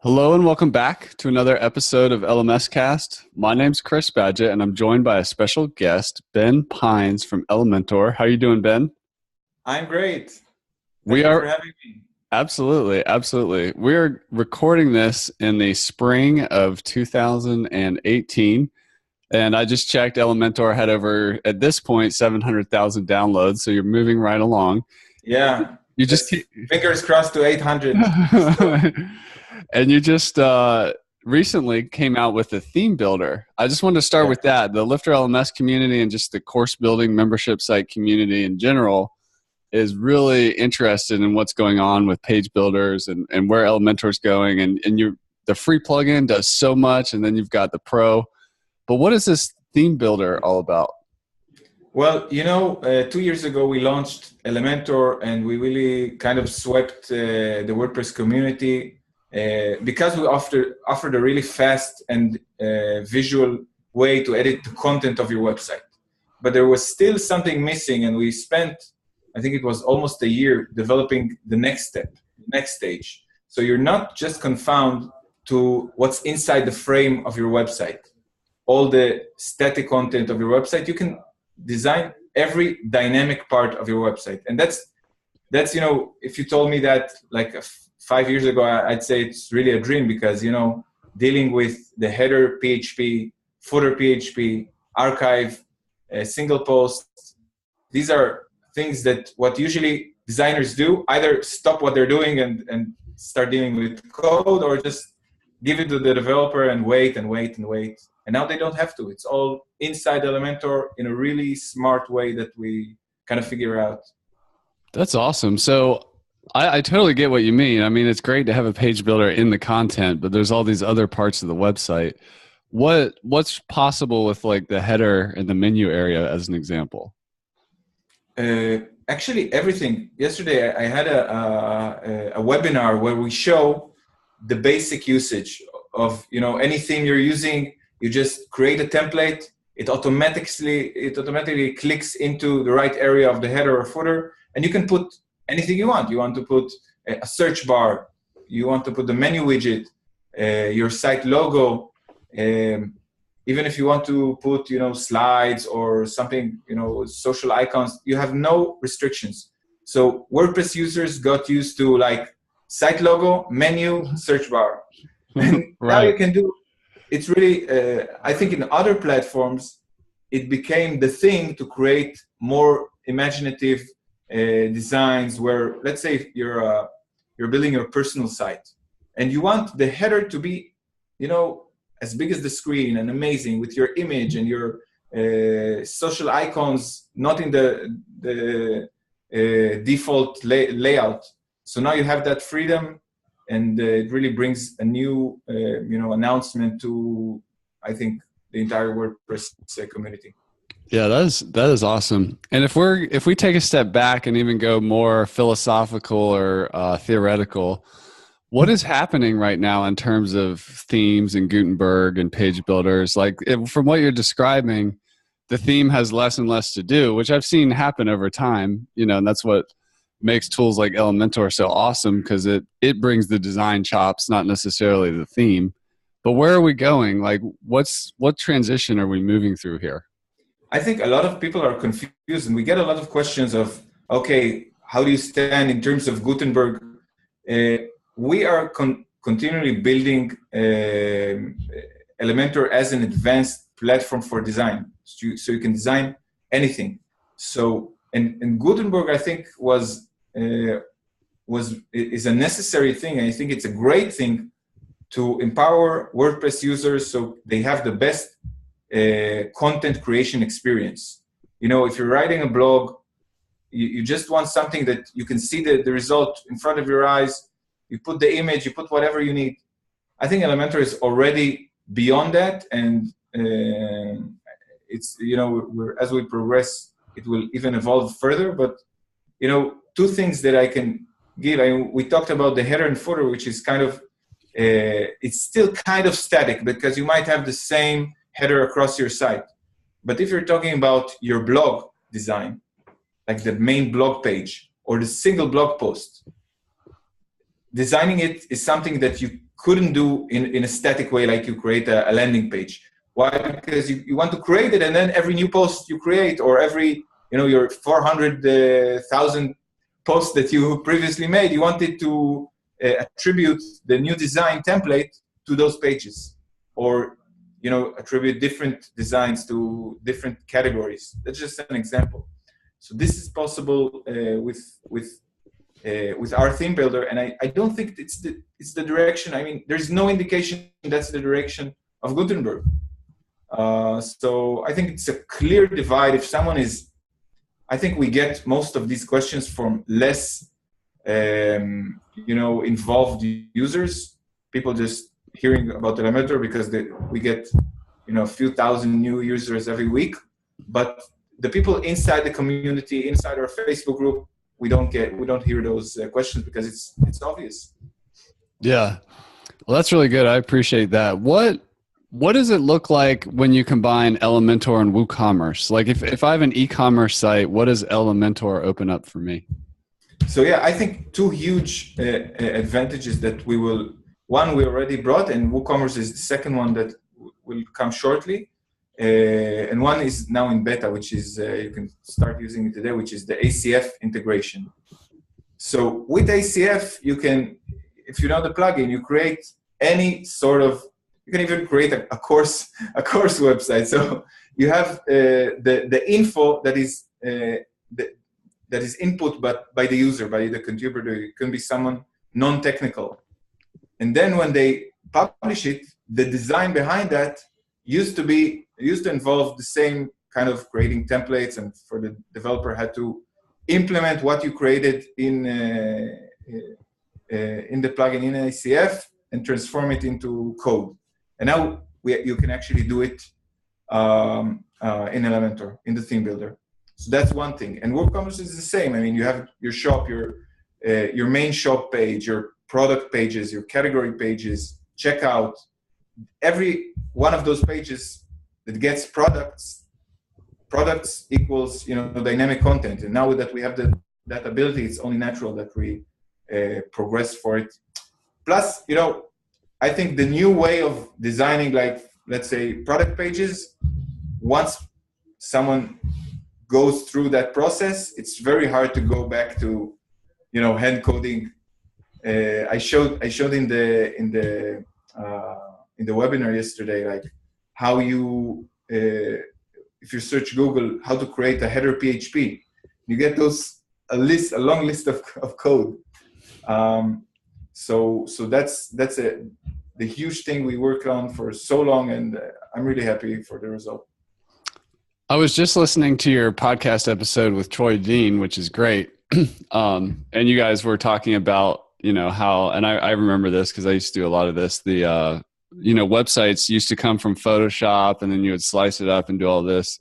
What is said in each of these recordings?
Hello and welcome back to another episode of LMScast. My name's Chris Badgett and I'm joined by a special guest, Ben Pines from Elementor. How are you doing, Ben? I'm great. We Thank you for are having me. absolutely. We're recording this in the spring of 2018. And I just checked, Elementor had over, at this point, 700,000 downloads. So you're moving right along. Yeah, You just let's fingers crossed to 800. And you just recently came out with a theme builder. I just wanted to start Yeah. with that. The LifterLMS community and just the course building membership site community in general is really interested in what's going on with page builders and where Elementor is going. And the free plugin does so much, and then you've got the pro. But what is this theme builder all about? Well, 2 years ago we launched Elementor, and we really kind of swept the WordPress community because we offered a really fast and visual way to edit the content of your website. But there was still something missing, and we spent, I think it was almost a year, developing the next step, next stage. So you're not just confined to what's inside the frame of your website, all the static content of your website. You can design every dynamic part of your website. And that's if you told me that like 5 years ago, I'd say it's really a dream, because, dealing with the header PHP, footer PHP, archive, single post, these are things that what usually designers do, either stop what they're doing and start dealing with code, or just give it to the developer and wait. And now they don't have to. It's all inside Elementor in a really smart way that we kind of figure out. That's awesome. So I totally get what you mean. I mean, it's great to have a page builder in the content, but there's all these other parts of the website. What's possible with like the header and the menu area as an example? Actually, everything. Yesterday, I had a webinar where we show the basic usage of any theme you're using. You just create a template. It automatically clicks into the right area of the header or footer, and you can put anything you want. You want to put a search bar. You want to put the menu widget, your site logo. Even if you want to put, slides or something, social icons, you have no restrictions. So WordPress users got used to like site logo, menu, search bar. And Right. now you can do, it's really, I think in other platforms, it became the thing to create more imaginative designs where, let's say you're building your personal site and you want the header to be, as big as the screen and amazing with your image and your social icons, not in the default layout. So now you have that freedom, and it really brings a new, announcement to, I think, the entire WordPress community. Yeah, that is awesome. And if we take a step back and even go more philosophical or theoretical, what is happening right now in terms of themes and Gutenberg and page builders? Like from what you're describing, the theme has less and less to do, which I've seen happen over time, and that's what makes tools like Elementor so awesome, because it brings the design chops, not necessarily the theme. But where are we going? Like what transition are we moving through here? I think a lot of people are confused, and we get a lot of questions of, okay, how do you stand in terms of Gutenberg? We are continually building Elementor as an advanced platform for design, so you can design anything. So, and Gutenberg, I think, is a necessary thing. I think it's a great thing to empower WordPress users so they have the best content creation experience. If you're writing a blog, you just want something that you can see the result in front of your eyes. You put the image, you put whatever you need. I think Elementor is already beyond that, and it's as we progress, it will even evolve further. But two things that I can give. We talked about the header and footer, which is kind of it's still kind of static because you might have the same header across your site. But if you're talking about your blog design, like the main blog page or the single blog post, designing it is something that you couldn't do in a static way, like you create a landing page. Why? Because you want to create it, and then every new post you create, or every, your 400,000 posts that you previously made, you wanted to attribute the new design template to those pages, or attribute different designs to different categories. That's just an example. So this is possible with our theme builder, and I don't think it's the direction. I mean, there's no indication that's the direction of Gutenberg. So I think it's a clear divide. If someone is, I think we get most of these questions from less, involved users, people just hearing about Elementor because we get, a few thousand new users every week. But the people inside the community, inside our Facebook group, we don't hear those questions because it's obvious. Yeah. Well, that's really good. I appreciate that. What does it look like when you combine Elementor and WooCommerce? Like if I have an e-commerce site, what does Elementor open up for me? So yeah, I think two huge advantages that we already brought, and WooCommerce is the second one that will come shortly. And one is now in beta, which is, you can start using it today, which is the ACF integration. So with ACF, you can, if you know the plugin, you create any sort of, you can even create a course website. So you have the info that is input but by the user, by the contributor. It can be someone non-technical. And then when they publish it, the design behind that used to involve the same kind of creating templates, and for the developer had to implement what you created in the plugin in ACF and transform it into code. And now you can actually do it in Elementor, in the theme builder. So that's one thing. And WooCommerce is the same. I mean, you have your shop, your main shop page, your product pages, your category pages, checkout. Every one of those pages that gets products equals dynamic content. And now that we have that ability, it's only natural that we progress for it. Plus, I think the new way of designing, like, let's say, product pages, once someone goes through that process, it's very hard to go back to, hand coding. I showed in the webinar yesterday, like how you, if you search Google, how to create a header PHP, you get a long list of code. So that's the huge thing we worked on for so long, and I'm really happy for the result. I was just listening to your podcast episode with Troy Dean, which is great. And you guys were talking about, how, and I remember this because I used to do a lot of this, the, websites used to come from Photoshop, and then you would slice it up and do all this,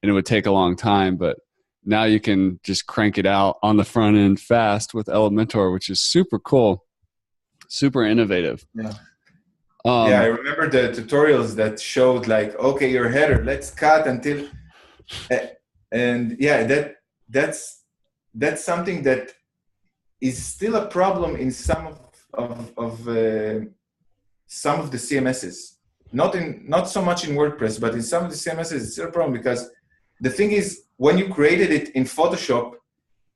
and it would take a long time. But now you can just crank it out on the front end fast with Elementor, which is super cool, super innovative. Yeah. I remember the tutorials that showed like, okay, your header, let's cut until, and yeah, that's something that is still a problem in some of the CMSs. Not so much in WordPress, but in some of the CMSs, it's still a problem because the thing is, when you created it in Photoshop,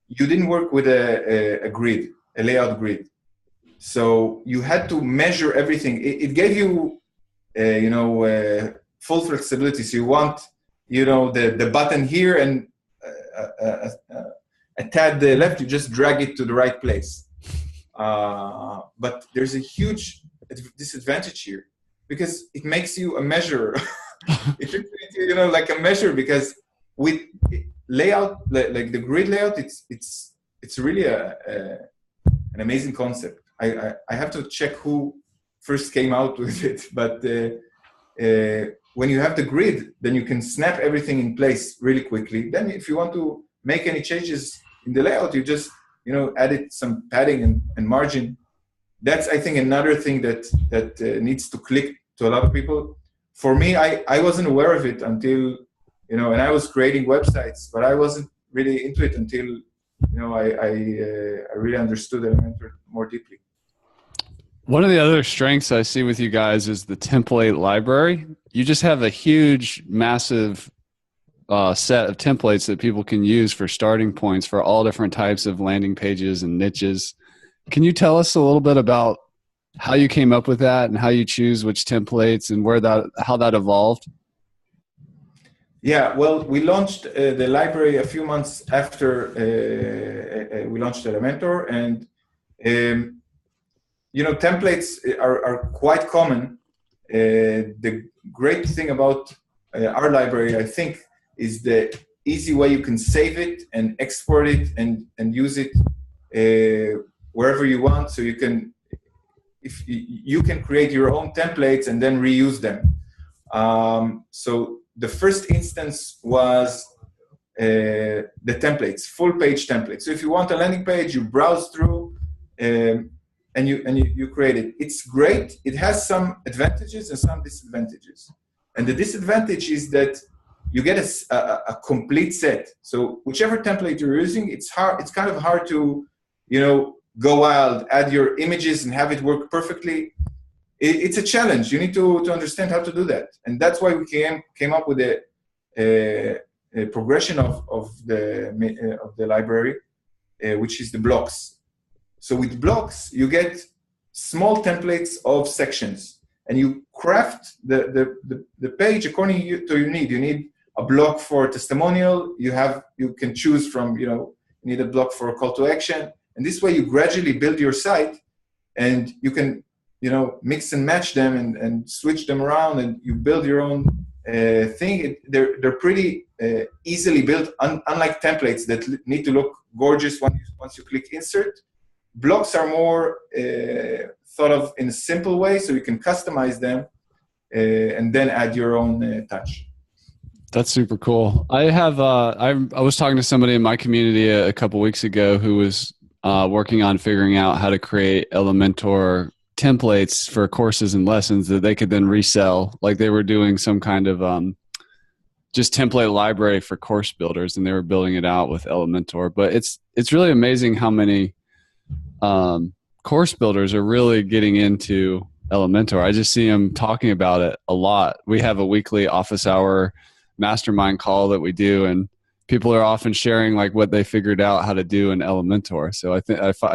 you didn't work with a grid, a layout grid. So you had to measure everything. It gave you, full flexibility. So you want, the button here and a tad the left, you just drag it to the right place. But there's a huge disadvantage here because it makes you a measurer. It makes you, like a measure, because with layout, like the grid layout, it's really an amazing concept. I have to check who first came out with it, but when you have the grid, then you can snap everything in place really quickly. Then if you want to make any changes in the layout, you just, added some padding and margin. That's, I think, another thing that needs to click to a lot of people. For me, I wasn't aware of it until, and I was creating websites, but I wasn't really into it until, I really understood Elementor more deeply. One of the other strengths I see with you guys is the template library. You just have a huge, massive set of templates that people can use for starting points for all different types of landing pages and niches. Can you tell us a little bit about how you came up with that and how you choose which templates and how that evolved? Yeah, well, we launched the library a few months after we launched Elementor, and templates are quite common. The great thing about our library, I think, is the easy way you can save it and export it and use it wherever you want. So you can create your own templates and then reuse them. So the first instance was the templates, full page templates. So if you want a landing page, you browse through and you create it. It's great. It has some advantages and some disadvantages. And the disadvantage is that you get a complete set. So whichever template you're using, it's kind of hard to, go wild, add your images and have it work perfectly. It's a challenge. You need to understand how to do that. And that's why we came up with a progression of the library, which is the blocks. So with blocks, you get small templates of sections, and you craft the page according to your need. You need a block for testimonial. You can choose from, you need a block for a call to action. And this way you gradually build your site, and you can, mix and match them and switch them around, and you build your own thing. They're pretty easily built, unlike templates that need to look gorgeous once you click insert. Blocks are more thought of in a simple way, so you can customize them and then add your own touch. That's super cool. I was talking to somebody in my community a couple weeks ago who was working on figuring out how to create Elementor templates for courses and lessons that they could then resell. Like they were doing some kind of just template library for course builders, and they were building it out with Elementor. But it's really amazing how many course builders are really getting into Elementor. I just see them talking about it a lot. We have a weekly office hour mastermind call that we do, and people are often sharing like what they figured out how to do in Elementor. So I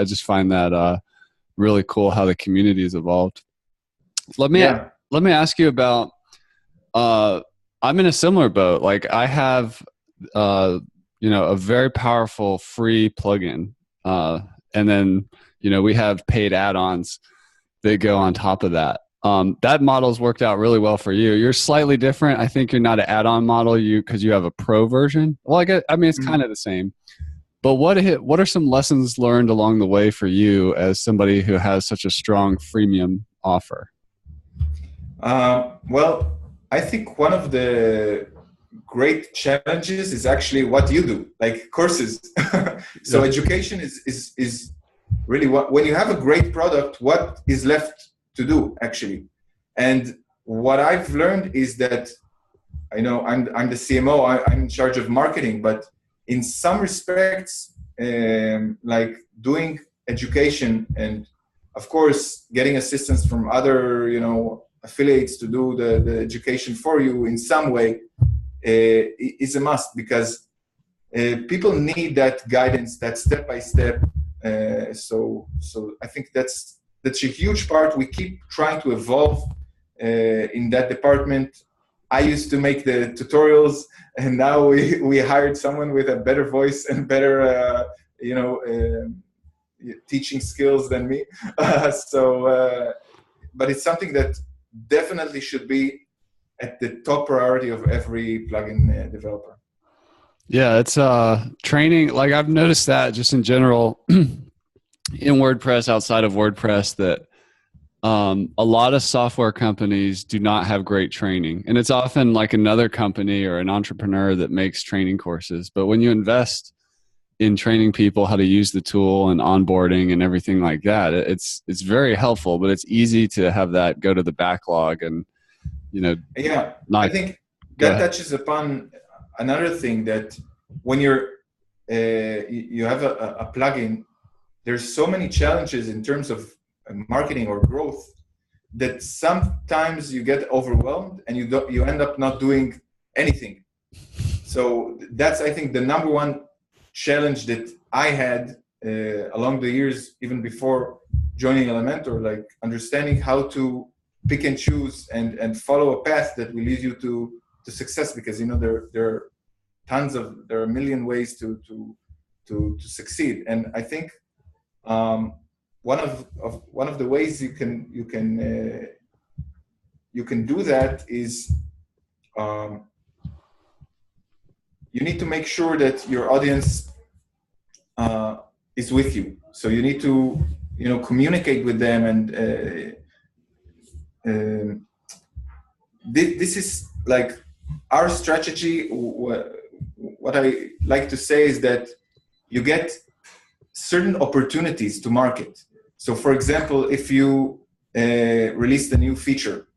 just find that really cool how the community has evolved. Let me ask you about. I'm in a similar boat. Like I have, a very powerful free plugin, and then we have paid add-ons that go on top of that. That model's worked out really well for you. You're slightly different. I think you're not an add-on model because you have a pro version. Well, it's kind of the same. But what are some lessons learned along the way for you as somebody who has such a strong freemium offer? Well, I think one of the great challenges is actually what you do, like courses. So education is really when you have a great product, what is left to do actually. And what I've learned is that I'm the CMO, I'm in charge of marketing, but in some respects, like doing education and of course getting assistance from other affiliates to do the education for you in some way is a must, because people need that guidance, that step by step. So I think that's a huge part. We keep trying to evolve in that department. I used to make the tutorials, and now we hired someone with a better voice and better teaching skills than me. But it's something that definitely should be at the top priority of every plugin developer. Yeah, it's training. Like I've noticed that just in general in WordPress, outside of WordPress, that a lot of software companies do not have great training. And it's often like another company or an entrepreneur that makes training courses. But when you invest in training people how to use the tool and onboarding and everything like that, it's very helpful, but it's easy to have that go to the backlog and, I think that touches upon another thing, that when you have a plugin, there's so many challenges in terms of marketing or growth, that sometimes you get overwhelmed and you end up not doing anything. So that's, I think, the number one challenge that I had along the years, even before joining Elementor, like understanding how to pick and choose and follow a path that will lead you to success, because there are a million ways to succeed. And I think one of the ways you can do that is you need to make sure that your audience is with you. So you need to communicate with them, and this is like our strategy. What I like to say is that you get certain opportunities to market. So for example, if you released a new feature,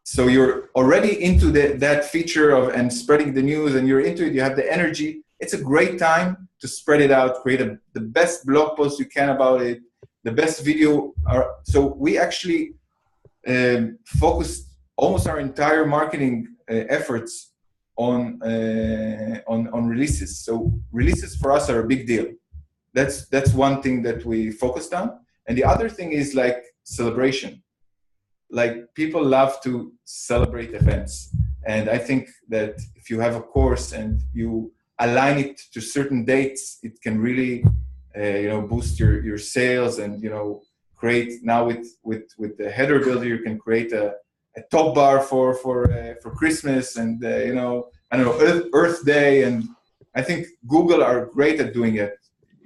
so you're already into that feature and spreading the news, and you're into it, you have the energy, it's a great time to spread it out, create the best blog post you can about it, the best video. So we actually focused almost our entire marketing efforts on releases. So releases for us are a big deal. That's one thing that we focused on. And the other thing is like celebration. Like people love to celebrate events. And I think that if you have a course and you align it to certain dates, it can really boost your sales, and create, now with the header builder, you can create a top bar for Christmas, and I don't know, Earth Day. And I think Google are great at doing it.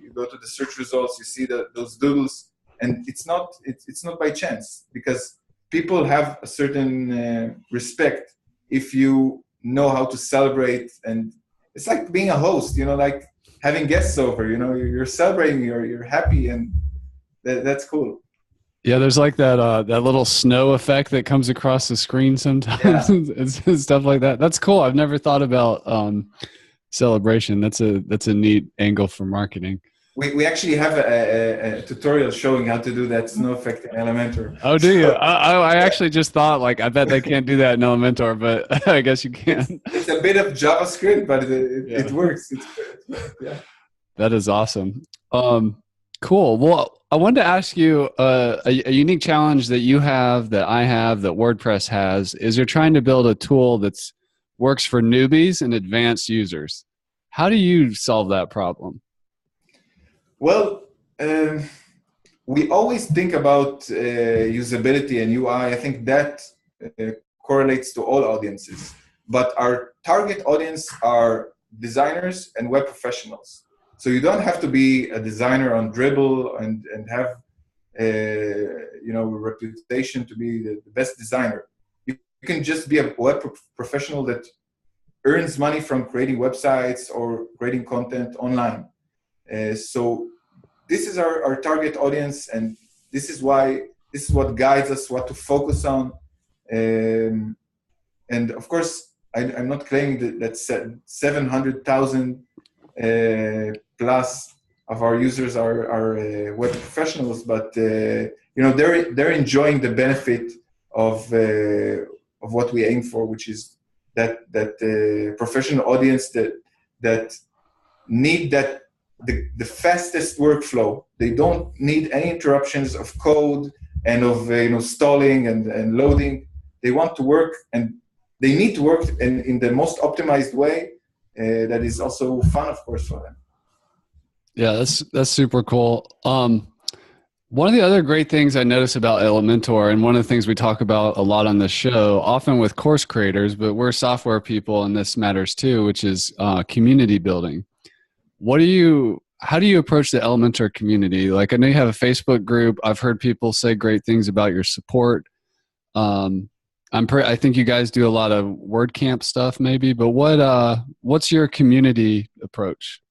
You go to the search results, you see those doodles, and it's not by chance, because people have a certain respect if you know how to celebrate. And it's like being a host, like having guests over, you're celebrating, you're happy, and that's cool. Yeah, there's like that little snow effect that comes across the screen sometimes, and stuff like that. That's cool. I've never thought about celebration. That's a neat angle for marketing. We actually have a tutorial showing how to do that snow effect in Elementor. Oh, do you? I actually just thought, like, I bet they can't do that in Elementor, but I guess you can. It's a bit of JavaScript, but it works. It's good. Yeah. That is awesome. Cool. Well, I wanted to ask you a unique challenge that you have, that I have, that WordPress has, is you're trying to build a tool that's works for newbies and advanced users. How do you solve that problem? Well, we always think about usability and UI. I think that correlates to all audiences. But our target audience are designers and web professionals. So you don't have to be a designer on Dribbble and have a reputation to be the best designer. You can just be a web professional that earns money from creating websites or creating content online. So this is our target audience, and this is what guides us what to focus on. And of course, I'm not claiming that 700,000 plus of our users are web professionals, but they're enjoying the benefit of what we aim for, which is that professional audience that need the fastest workflow. They don't need any interruptions of code and of stalling and loading. They want to work, and they need to work in the most optimized way that is also fun, of course, for them. Yeah, that's super cool. One of the other great things I notice about Elementor, and one of the things we talk about a lot on the show, often with course creators, but we're software people and this matters too, which is community building. How do you approach the Elementor community? Like, I know you have a Facebook group. I've heard people say great things about your support. I think you guys do a lot of WordCamp stuff maybe, but what's your community approach?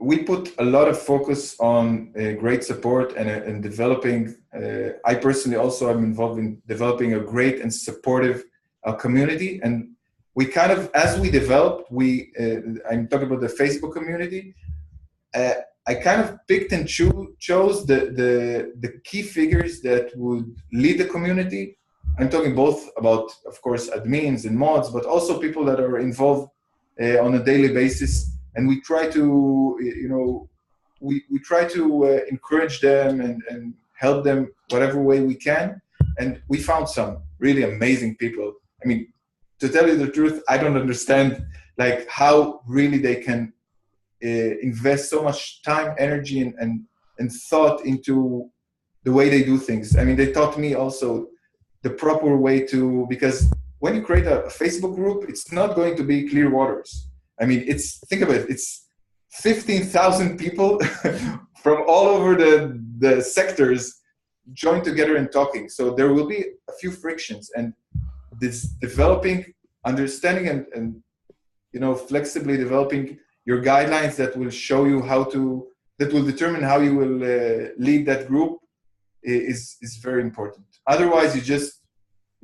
We put a lot of focus on great support and developing. I personally also am involved in developing a great and supportive community. And we as we developed, I'm talking about the Facebook community. I kind of picked and chose the key figures that would lead the community. I'm talking both about, of course, admins and mods, but also people that are involved on a daily basis. And we try to, we try to encourage them and help them whatever way we can. And we found some really amazing people. I mean, to tell you the truth, I don't understand like how really they can invest so much time, energy, and thought into the way they do things. I mean, they taught me also the proper way to, because when you create a Facebook group, it's not going to be clear waters. I mean, think about it, it's 15,000 people from all over the sectors joined together and talking. So there will be a few frictions, and this developing, understanding and flexibly developing your guidelines that will show you that will determine how you will lead that group is very important. Otherwise, you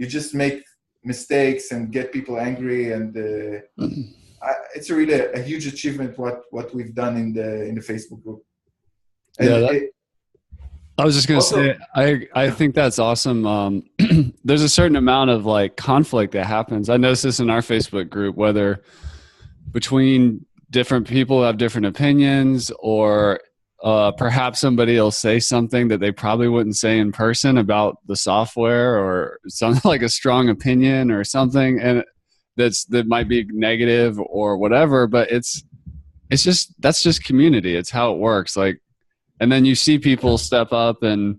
just make mistakes and get people angry, and it's really a huge achievement what we've done in the Facebook group. And I was just going to say, I think that's awesome. There's a certain amount of like conflict that happens. I noticed this in our Facebook group, whether between different people who have different opinions, or perhaps somebody will say something that they probably wouldn't say in person about the software, or something like a strong opinion or something, and that might be negative or whatever. But that's just community. It's how it works. Like, and then you see people step up, and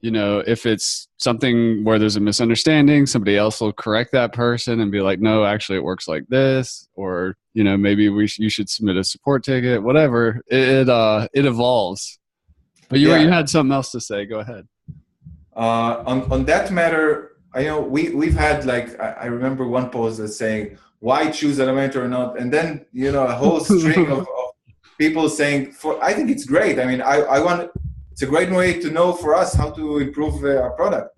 if it's something where there's a misunderstanding, somebody else will correct that person and be like, no, actually it works like this, or maybe you should submit a support ticket, whatever. It evolves. But you had something else to say. Go ahead. On that matter, I know we've had, like, I remember one post that's saying, why choose Elementor or not? And then a whole string of people saying, I think it's great. I mean, it's a great way to know for us how to improve our product.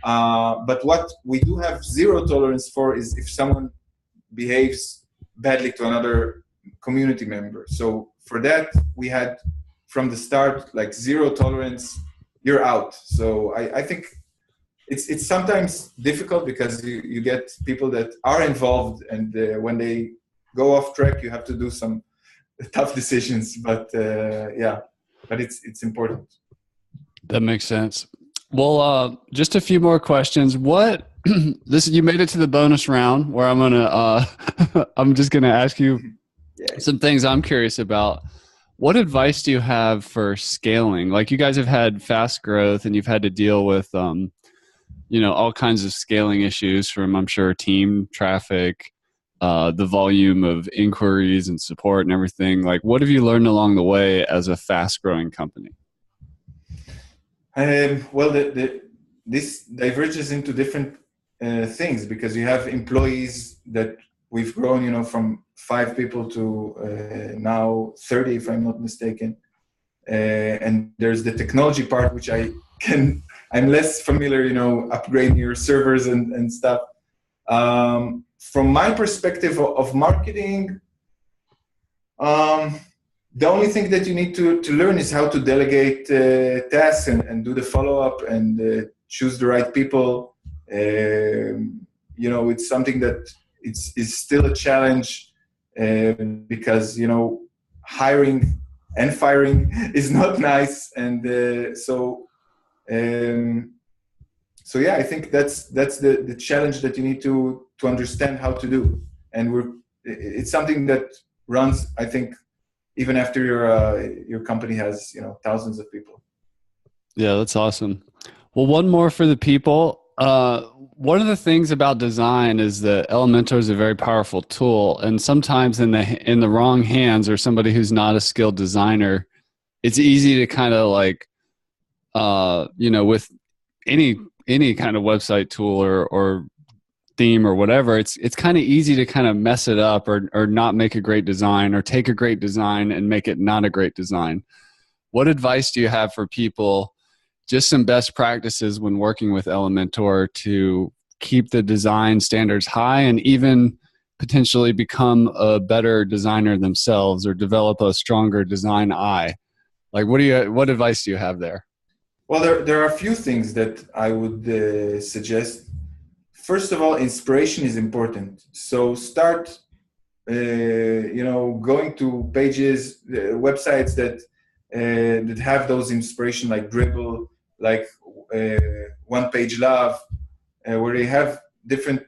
But what we do have zero tolerance for is if someone behaves badly to another community member. So for that, we had from the start, like, zero tolerance, you're out. So I think it's sometimes difficult because you get people that are involved, and when they go off track, you have to do some tough decisions. But but it's important. That makes sense. Well, just a few more questions. You made it to the bonus round where I'm just gonna ask you some things I'm curious about. What advice do you have for scaling? Like, you guys have had fast growth, and you've had to deal with all kinds of scaling issues, from, I'm sure, team traffic, the volume of inquiries and support and everything. Like, what have you learned along the way as a fast growing company? Well, this diverges into different things, because you have employees that we've grown, from 5 people to now 30, if I'm not mistaken. And there's the technology part, which I'm less familiar, upgrading your servers and stuff. From my perspective of marketing, the only thing that you need to learn is how to delegate tasks and do the follow-up and choose the right people. It's something that is still a challenge because, hiring and firing is not nice. And I think that's the challenge that you need to understand how to do. And it's something that runs, I think, even after your company has thousands of people. Yeah, that's awesome. Well, one more for the people. One of the things about design is that Elementor is a very powerful tool, and sometimes in the wrong hands, or somebody who's not a skilled designer, it's easy to kind of like, with any kind of website tool or theme or whatever, it's kind of easy to kind of mess it up or not make a great design, or take a great design and make it not a great design. What advice do you have for people, just some best practices when working with Elementor to keep the design standards high, and even potentially become a better designer themselves, or develop a stronger design eye? Like, what advice do you have there? Well, there are a few things that I would suggest. First of all, inspiration is important. So start, going to pages, websites that have those inspiration, like Dribbble, like One Page Love, where they have different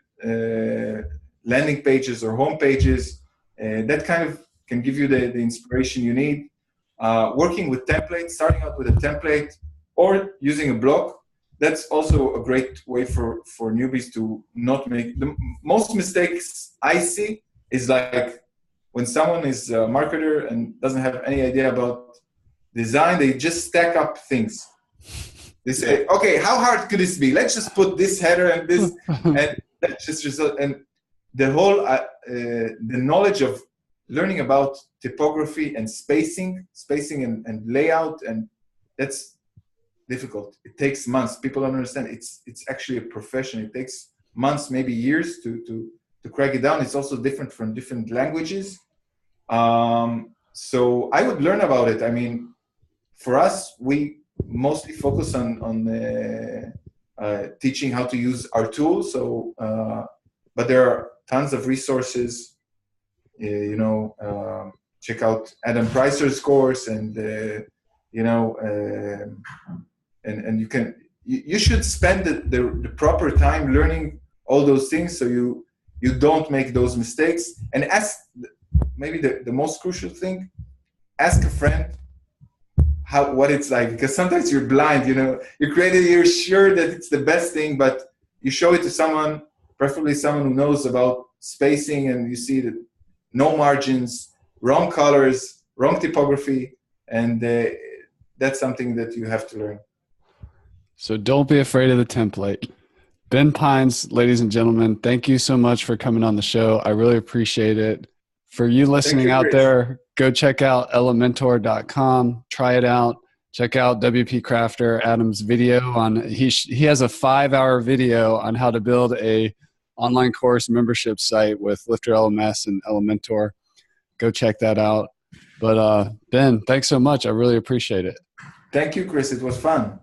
landing pages or home pages. That kind of can give you the inspiration you need. Working with templates, starting out with a template or using a blog, that's also a great way for newbies to not make the most mistakes I see is like when someone is a marketer and doesn't have any idea about design, they just stack up things. They say, okay, how hard could this be? Let's just put this header and this, and that's just result. And the whole, the knowledge of learning about typography and spacing and layout, and that's difficult. It takes months. People don't understand. It's actually a profession. It takes months, maybe years to crack it down. It's also different from different languages. So I would learn about it. I mean, for us, we mostly focus on teaching how to use our tools. So, but there are tons of resources. Check out Adam Preiser's course, and and you should spend the proper time learning all those things, so you don't make those mistakes. And ask, maybe the most crucial thing, ask a friend what it's like, because sometimes you're blind. You create it, you're sure that it's the best thing, but you show it to someone, preferably someone who knows about spacing, and you see that no margins, wrong colors, wrong typography, and that's something that you have to learn. So don't be afraid of the template. Ben Pines, ladies and gentlemen, thank you so much for coming on the show. I really appreciate it. For you listening out there, go check out Elementor.com. Try it out. Check out WP Crafter, Adam's video on. He has a 5-hour video on how to build a online course membership site with LifterLMS and Elementor. Go check that out. But Ben, thanks so much. I really appreciate it. Thank you, Chris. It was fun.